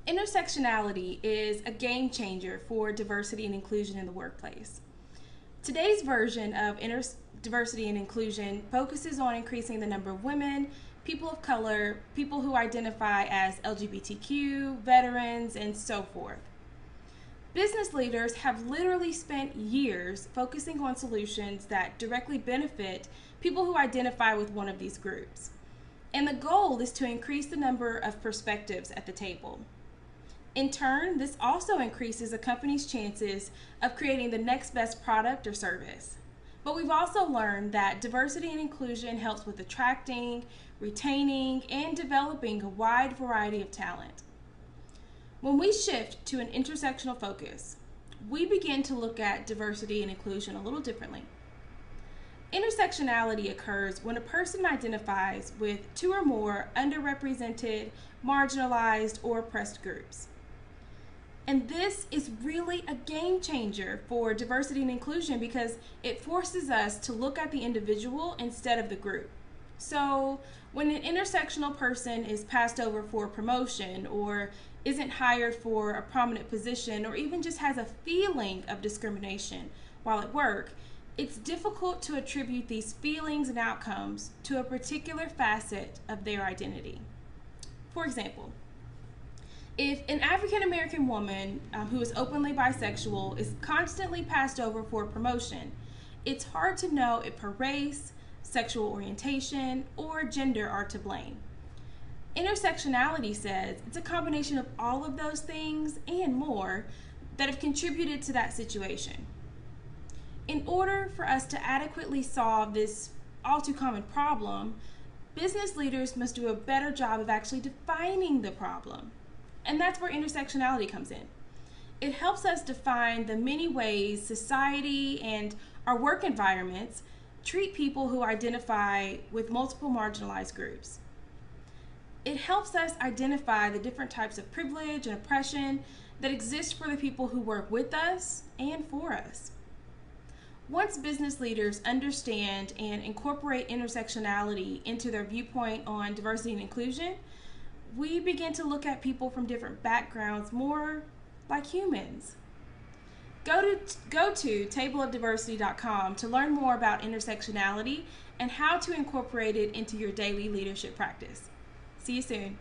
Intersectionality is a game changer for diversity and inclusion in the workplace. Today's version of diversity and inclusion focuses on increasing the number of women, people of color, people who identify as LGBTQ, veterans, and so forth. Business leaders have literally spent years focusing on solutions that directly benefit people who identify with one of these groups. And the goal is to increase the number of perspectives at the table. In turn, this also increases a company's chances of creating the next best product or service. But we've also learned that diversity and inclusion helps with attracting, retaining, and developing a wide variety of talent. When we shift to an intersectional focus, we begin to look at diversity and inclusion a little differently. Intersectionality occurs when a person identifies with two or more underrepresented, marginalized, or oppressed groups. And this is really a game changer for diversity and inclusion because it forces us to look at the individual instead of the group. So when an intersectional person is passed over for a promotion or isn't hired for a prominent position or even just has a feeling of discrimination while at work, it's difficult to attribute these feelings and outcomes to a particular facet of their identity. For example, if an African American woman who is openly bisexual is constantly passed over for a promotion, it's hard to know if her race, sexual orientation, or gender are to blame. Intersectionality says it's a combination of all of those things and more that have contributed to that situation. In order for us to adequately solve this all too common problem, business leaders must do a better job of actually defining the problem. And that's where intersectionality comes in. It helps us define the many ways society and our work environments treat people who identify with multiple marginalized groups. It helps us identify the different types of privilege and oppression that exist for the people who work with us and for us. Once business leaders understand and incorporate intersectionality into their viewpoint on diversity and inclusion, we begin to look at people from different backgrounds more like humans. Go to tableofdiversity.com to learn more about intersectionality and how to incorporate it into your daily leadership practice. See you soon.